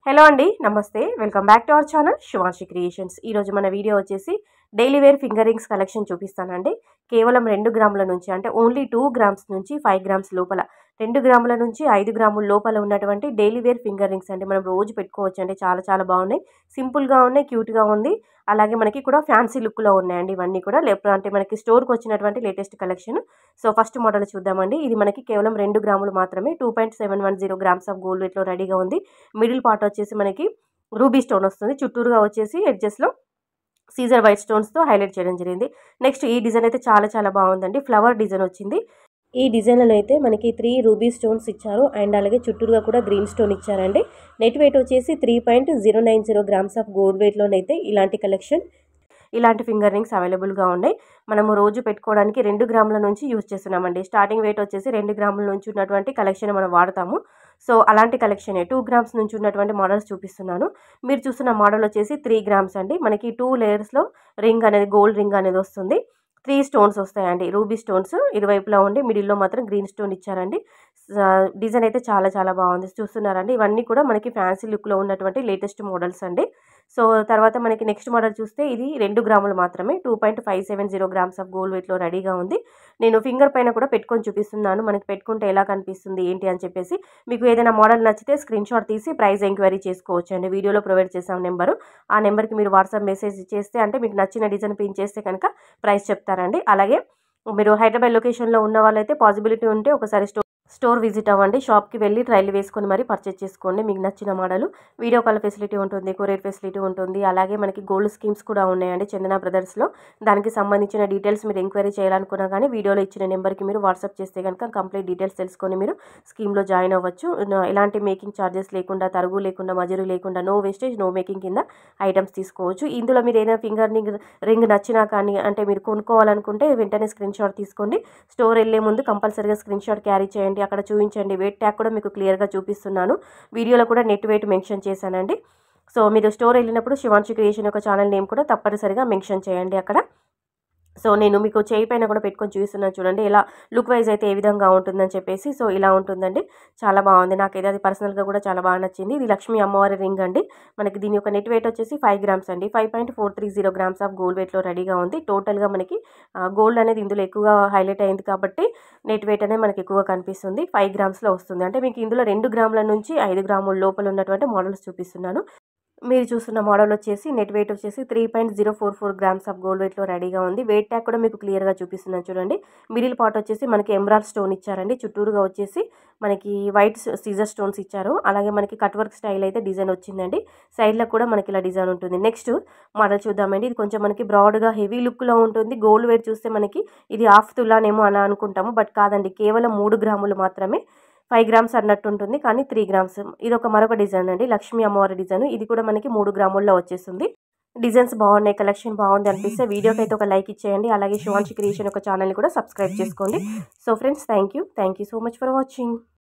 Hello అండి, నమస్తే. Welcome back to our channel Shivanshi creations. ఈరోజు మన వీడియో వచ్చేసి daily wear finger rings collection చూపిస్తానండి. కేవలం 2 గ్రాముల నుంచి, అంటే ఓన్లీ 2 గ్రామ్స్ నుంచి 5 గ్రామ్స్ లోపల, 2 గ్రాముల నుంచి 5 గ్రాముల లోపల ఉన్నటువంటి డైలీ వేర్ ఫింగర్ రింగ్స్ అండి. మనం రోజు పెట్టుకోవచ్చు అండి. చాలా చాలా బాగున్నాయి, సింపుల్గా ఉన్నాయి, క్యూట్గా ఉంది. అలాగే మనకి కూడా ఫ్యాన్సీ లుక్లో ఉన్నాయండి. ఇవన్నీ కూడా అంటే మనకి స్టోర్కి వచ్చినటువంటి latest collection. So first model చూద్దామండి. ఇది మనకి కేవలం 2 గ్రాములు మాత్రమే. 2.710 గ్రామ్స్ ఆఫ్ గోల్డ్ వెయిట్లో రెడీగా ఉంది. మిడిల్ పార్ట్ వచ్చేసి మనకి రూబీ స్టోన్ వస్తుంది. చుట్టూరుగా వచ్చేసి ఎడ్జెస్లో సీజర్ వైట్ స్టోన్స్తో హైలైట్ చేయడం జరిగింది. నెక్స్ట్ ఈ డిజైన్ అయితే చాలా చాలా బాగుందండి. ఫ్లవర్ డిజైన్ వచ్చింది. ఈ డిజైన్లో అయితే మనకి 3 రూబీ స్టోన్స్ ఇచ్చారు అండ్ అలాగే చుట్టూరుగా కూడా గ్రీన్ స్టోన్ ఇచ్చారండి. నెట్ వెయిట్ వచ్చేసి 3.090 గ్రామ్స్ ఆఫ్ గోల్డ్ వెయిట్లోనైతే ఇలాంటి కలెక్షన్, ఇలాంటి ఫింగర్ రింగ్స్ అవైలబుల్గా ఉన్నాయి. మనము రోజు పెట్టుకోవడానికి 2 గ్రాముల నుంచి యూజ్ చేస్తున్నామండి. స్టార్టింగ్ వెయిట్ వచ్చేసి 2 గ్రాముల నుంచి ఉన్నటువంటి కలెక్షన్ మనం వాడతాము. సో అలాంటి కలెక్షన్ 2 గ్రామ్స్ నుంచి ఉన్నటువంటి మోడల్స్ చూపిస్తున్నాను. మీరు చూస్తున్న మోడల్ వచ్చేసి 3 గ్రామ్స్ అండి. మనకి 2 లేయర్స్లో రింగ్ అనేది, గోల్డ్ రింగ్ అనేది వస్తుంది. 3 స్టోన్స్ వస్తాయండి, రూబీ స్టోన్స్ ఇరువైపులా ఉండి మిడిల్లో మాత్రం గ్రీన్ స్టోన్ ఇచ్చారండి. డిజైన్ అయితే చాలా చాలా బాగుంది, చూస్తున్నారండి. ఇవన్నీ కూడా మనకి ఫ్యాన్సీ లుక్లో ఉన్నటువంటి లేటెస్ట్ మోడల్స్ అండి. సో తర్వాత మనకి నెక్స్ట్ మోడల్ చూస్తే ఇది 2 గ్రాములు మాత్రమే. 2.570 గ్రామ్స్ ఆఫ్ గోల్డ్ వెయిట్లో రెడీగా ఉంది. నేను ఫింగర్ పైన కూడా పెట్టుకొని చూపిస్తున్నాను, మనకి పెట్టుకుంటే ఎలా కనిపిస్తుంది ఏంటి అని చెప్పేసి. మీకు ఏదైనా మోడల్ నచ్చితే స్క్రీన్ షాట్ తీసి ప్రైస్ ఎంక్వైరీ చేసుకోవచ్చు అండి. వీడియోలో ప్రొవైడ్ చేసాం నెంబరు. ఆ నెంబర్కి మీరు వాట్సాప్ మెసేజ్ చేస్తే, అంటే మీకు నచ్చిన డిజైన్ పిన్ చేస్తే కనుక ప్రైస్ చెప్తారండి. అలాగే మీరు హైదరాబాద్ లొకేషన్లో ఉన్న వాళ్ళైతే పాసిబిలిటీ ఉంటే ఒకసారి స్టోర్ విజిట్ అవ్వండి. షాప్కి వెళ్ళి ట్రైల్ వేసుకొని మరీ పర్చేస్ చేసుకోండి మీకు నచ్చిన మోడల్. వీడియో కాల్ ఫెసిలిటీ ఉంటుంది, కొరియర్ ఫెసిలిటీ ఉంటుంది. అలాగే మనకి గోల్డ్ స్కీమ్స్ కూడా ఉన్నాయండి చందన బ్రదర్స్లో. దానికి సంబంధించిన డీటెయిల్స్ మీరు ఎంక్వైరీ చేయాలనుకున్నా కానీ వీడియోలో ఇచ్చిన నెంబర్కి మీరు వాట్సాప్ చేస్తే కనుక కంప్లీట్ డీటెయిల్స్ తెలుసుకొని మీరు స్కీమ్లో జాయిన్ అవ్వచ్చు. ఎలాంటి మేకింగ్ ఛార్జెస్ లేకుండా, తరుగు లేకుండా, మజూరీ లేకుండా, నో వేస్టేజ్ నో మేకింగ్ కింద ఐటమ్స్ తీసుకోవచ్చు. ఇందులో మీరు ఏదైనా ఫింగర్ రింగ్ నచ్చినా కానీ, అంటే మీరు కొనుక్కోవాలనుకుంటే వెంటనే స్క్రీన్ షాట్ తీసుకోండి. స్టోర్ వెళ్ళే ముందు కంపల్సరీగా స్క్రీన్ షాట్ క్యారీ చేయండి. అక్కడ చూపించండి. వెయిట్ ట్యాగ్ కూడా మీకు క్లియర్గా చూపిస్తున్నాను. వీడియోలో కూడా నెట్ వెయిట్ మెన్షన్ చేశానండి. సో మీరు స్టోర్ వెళ్ళినప్పుడు శివాన్షి క్రియేషన్ యొక్క ఛానల్ నేమ్ కూడా తప్పనిసరిగా మెన్షన్ చేయండి అక్కడ. సో నేను మీకు చేయి పైన కూడా పెట్టుకొని చూపిస్తున్నాను చూడండి, ఇలా లుక్ వైజ్ అయితే ఏ విధంగా ఉంటుందని చెప్పేసి. సో ఇలా ఉంటుందండి, చాలా బాగుంది. నాకైతే అది పర్సనల్గా కూడా చాలా బాగా నచ్చింది. ఇది లక్ష్మీ అమ్మవారి రింగ్ అండి. మనకి దీని యొక్క నెట్ వెయిట్ వచ్చేసి 5 గ్రామ్స్ అండి. 5.430 గ్రామ్స్ ఆఫ్ గోల్డ్ వెయిట్లో రెడీగా ఉంది. టోటల్గా మనకి గోల్డ్ అనేది ఇందులో ఎక్కువగా హైలైట్ అయింది కాబట్టి నెట్ వెయిట్ అనేది మనకి ఎక్కువగా కనిపిస్తుంది. 5 గ్రామ్స్లో వస్తుంది. అంటే మీకు ఇందులో 2 గ్రాముల నుంచి 5 గ్రాముల లోపల ఉన్నటువంటి మోడల్స్ చూపిస్తున్నాను. మీరు చూస్తున్న మోడల్ వచ్చేసి నెట్ వెయిట్ వచ్చేసి 3.044 గ్రామ్స్ ఆఫ్ గోల్డ్ వెయిట్లో రెడీగా ఉంది. వెయిట్ ట్యాగ్ కూడా మీకు క్లియర్గా చూపిస్తున్నాను చూడండి. మిడిల్ పార్ట్ వచ్చేసి మనకి ఎమరాల్డ్ స్టోన్ ఇచ్చారండి. చుట్టూరుగా వచ్చేసి మనకి వైట్ సీజర్ స్టోన్స్ ఇచ్చారు. అలాగే మనకి కట్ వర్క్ స్టైల్ అయితే డిజైన్ వచ్చిందండి. సైడ్లో కూడా మనకి ఇలా డిజైన్ ఉంటుంది. నెక్స్ట్ మోడల్ చూద్దామండి. ఇది కొంచెం మనకి బ్రాడ్గా హెవీ లుక్లో ఉంటుంది. గోల్డ్ వెయిట్ చూస్తే మనకి ఇది హాఫ్ తులానేమో అలా అనుకుంటాము, బట్ కాదండి, కేవలం 3 గ్రాములు మాత్రమే. 5 గ్రామ్స్ అన్నట్టు ఉంటుంది కానీ 3 గ్రామ్స్. ఇది ఒక మరొక డిజైన్ అండి, లక్ష్మీ అమ్మవారి డిజైన్. ఇది కూడా మనకి 3 గ్రాముల్లో వచ్చేస్తుంది. డిజైన్స్ బాగున్నాయి, కలెక్షన్ బాగుంది అనిపిస్తే వీడియోకి అయితే ఒక లైక్ ఇచ్చేయండి. అలాగే శివాన్షి క్రియేషన్ ఒక ఛానల్ని కూడా సబ్స్క్రైబ్ చేసుకోండి. So friends, thank you so much for watching.